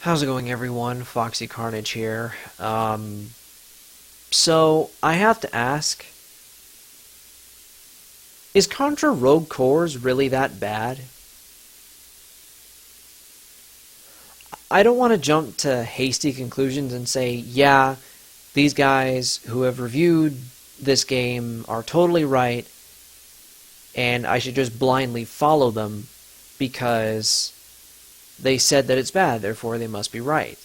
How's it going, everyone? Foxy Carnage here. So I have to ask, is Contra Rogue Corps really that bad? I don't want to jump to hasty conclusions and say, yeah, these guys who have reviewed this game are totally right, and I should just blindly follow them because they said that it's bad, therefore they must be right.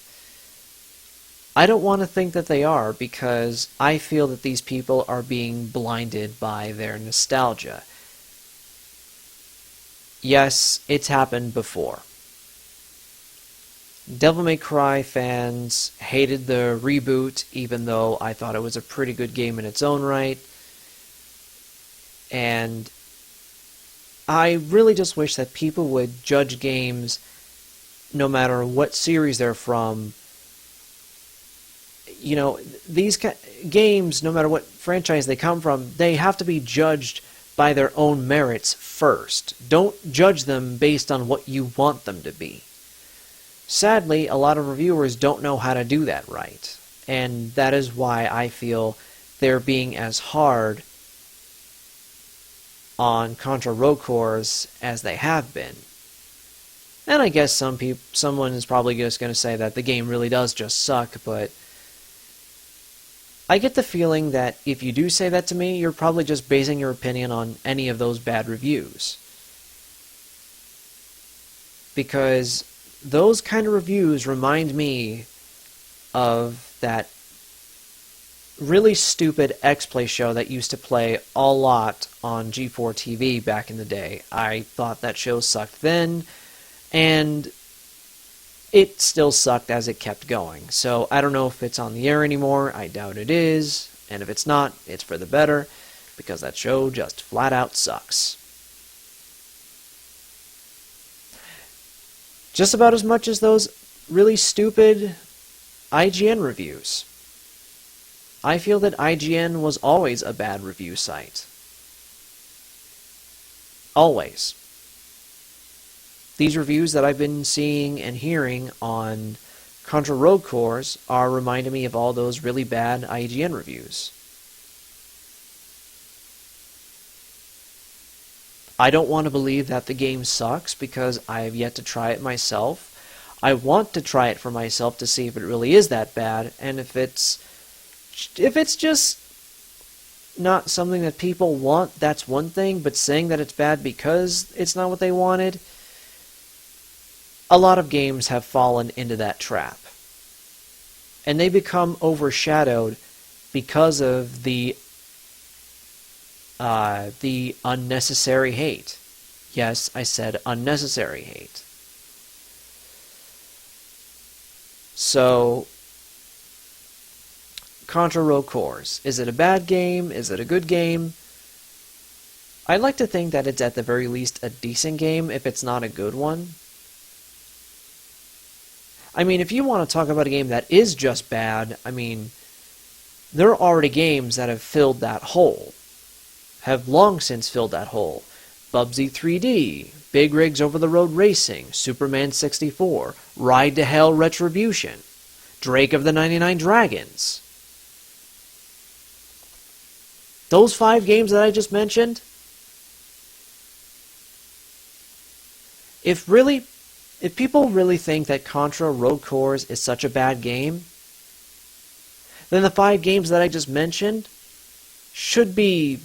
I don't want to think that they are because I feel that these people are being blinded by their nostalgia. Yes, it's happened before. Devil May Cry fans hated the reboot, even though I thought it was a pretty good game in its own right. And I really just wish that people would judge games no matter what series they're from. You know, these games, no matter what franchise they come from, they have to be judged by their own merits first. Don't judge them based on what you want them to be. Sadly, a lot of reviewers don't know how to do that right, and that is why I feel they're being as hard on Contra Rogue Corps as they have been. And I guess someone is probably just going to say that the game really does just suck, but I get the feeling that if you do say that to me, you're probably just basing your opinion on any of those bad reviews. Because those kind of reviews remind me of that really stupid X-Play show that used to play a lot on G4 TV back in the day. I thought that show sucked then, and it still sucked as it kept going. So I don't know if it's on the air anymore. I doubt it is. And if it's not, it's for the better, because that show just flat out sucks. Just about as much as those really stupid IGN reviews. I feel that IGN was always a bad review site. Always. These reviews that I've been seeing and hearing on Contra Rogue Corps are reminding me of all those really bad IGN reviews. I don't want to believe that the game sucks because I have yet to try it myself. I want to try it for myself to see if it really is that bad, and if it's just not something that people want, that's one thing, but saying that it's bad because it's not what they wanted, a lot of games have fallen into that trap. And they become overshadowed because of the unnecessary hate. Yes, I said unnecessary hate. So, Contra Rogue Corps. Is it a bad game? Is it a good game? I'd like to think that it's at the very least a decent game if it's not a good one. I mean, if you want to talk about a game that is just bad, I mean, there are already games that have filled that hole. Have long since filled that hole. Bubsy 3D, Big Rigs Over the Road Racing, Superman 64, Ride to Hell Retribution, Drake of the 99 Dragons. Those 5 games that I just mentioned, if people really think that Contra Rogue Corps is such a bad game, then the 5 games that I just mentioned should be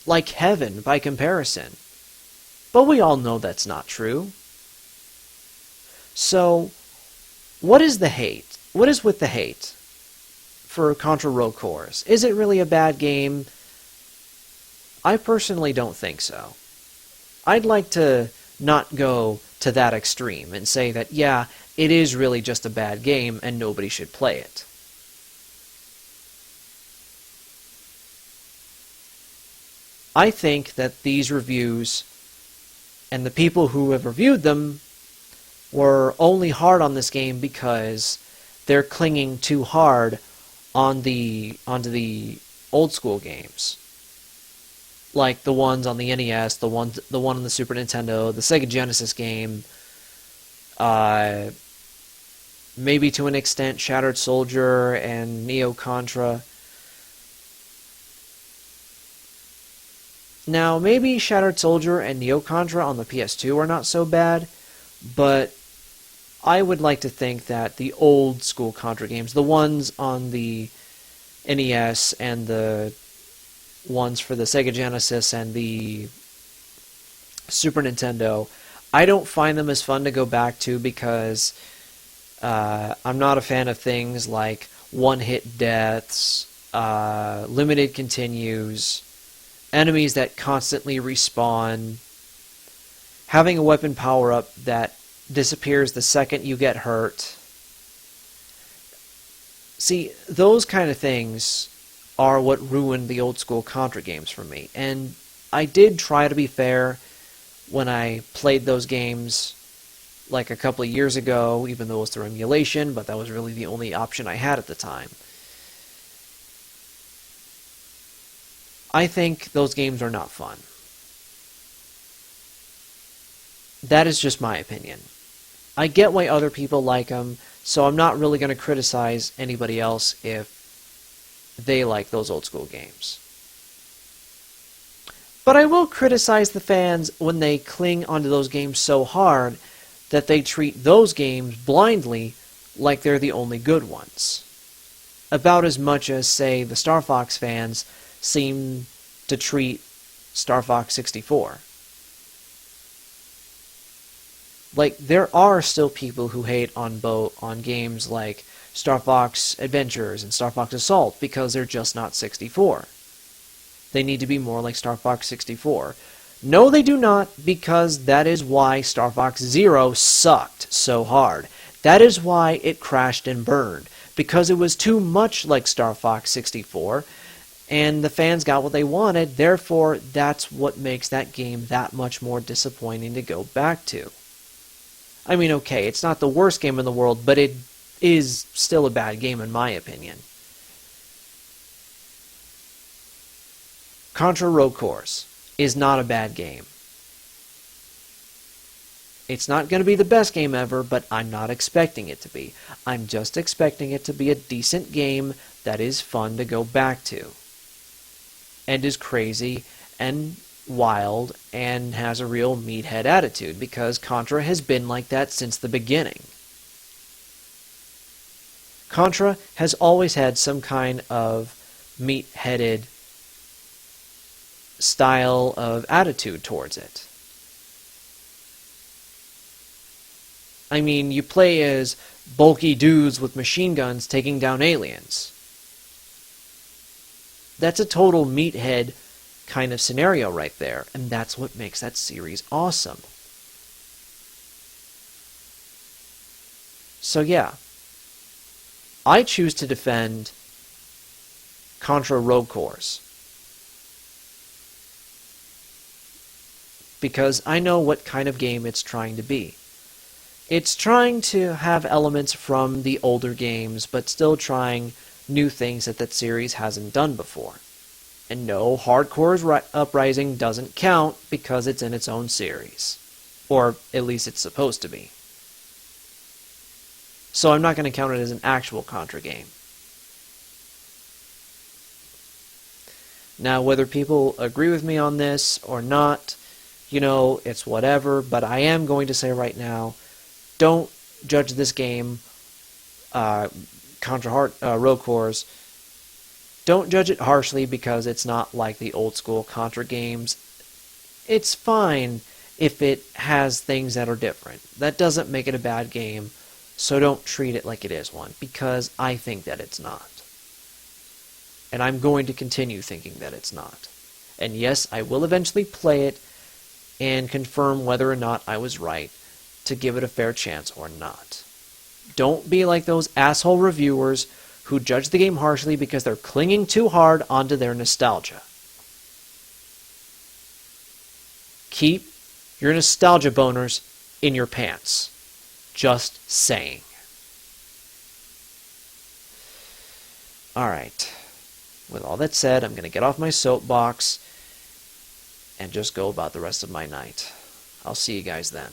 like heaven by comparison. But we all know that's not true. So, what is the hate? What is with the hate for Contra Rogue Corps? Is it really a bad game? I personally don't think so. I'd like to not go to that extreme and say that, yeah, it is really just a bad game and nobody should play it. I think that these reviews and the people who have reviewed them were only hard on this game because they're clinging too hard onto the old school games. Like the ones on the NES, the one on the Super Nintendo, the Sega Genesis game, maybe to an extent Shattered Soldier and Neo Contra. Now, maybe Shattered Soldier and Neo Contra on the PS2 are not so bad, but I would like to think that the old school Contra games, the ones on the NES and the ones for the Sega Genesis and the Super Nintendo, I don't find them as fun to go back to because I'm not a fan of things like one-hit deaths, limited continues, enemies that constantly respawn, having a weapon power-up that disappears the second you get hurt. See, those kind of things are what ruined the old school Contra games for me. And I did try to be fair when I played those games like a couple of years ago, even though it was through emulation, but that was really the only option I had at the time. I think those games are not fun. That is just my opinion. I get why other people like them, so I'm not really going to criticize anybody else if they like those old school games. But I will criticize the fans when they cling onto those games so hard that they treat those games blindly like they're the only good ones. About as much as, say, the Star Fox fans seem to treat Star Fox 64. Like, there are still people who hate on games like Star Fox Adventures and Star Fox Assault because they're just not 64. They need to be more like Star Fox 64. No, they do not, because that is why Star Fox Zero sucked so hard. That is why it crashed and burned, because it was too much like Star Fox 64, and the fans got what they wanted. Therefore, that's what makes that game that much more disappointing to go back to. I mean, okay, it's not the worst game in the world, but it is still a bad game in my opinion. Contra Rogue Corps is not a bad game. It's not going to be the best game ever, but I'm not expecting it to be. I'm just expecting it to be a decent game that is fun to go back to. And is crazy and wild and has a real meathead attitude, because Contra has been like that since the beginning. Contra has always had some kind of meat-headed style of attitude towards it. I mean, you play as bulky dudes with machine guns taking down aliens. That's a total meathead kind of scenario right there, and that's what makes that series awesome. So yeah, I choose to defend Contra Rogue Corps because I know what kind of game it's trying to be. It's trying to have elements from the older games, but still trying new things that series hasn't done before. And no, Hardcore Uprising doesn't count because it's in its own series. Or at least it's supposed to be. So I'm not going to count it as an actual Contra game. Now, whether people agree with me on this or not, it's whatever, but I am going to say right now, don't judge this game, Contra Rogue Corps. Don't judge it harshly because it's not like the old school Contra games. It's fine if it has things that are different. That doesn't make it a bad game, so don't treat it like it is one, because I think that it's not. And I'm going to continue thinking that it's not. And yes, I will eventually play it and confirm whether or not I was right to give it a fair chance or not. Don't be like those asshole reviewers who judge the game harshly because they're clinging too hard onto their nostalgia. Keep your nostalgia boners in your pants. Just saying. Alright. With all that said, I'm going to get off my soapbox and just go about the rest of my night. I'll see you guys then.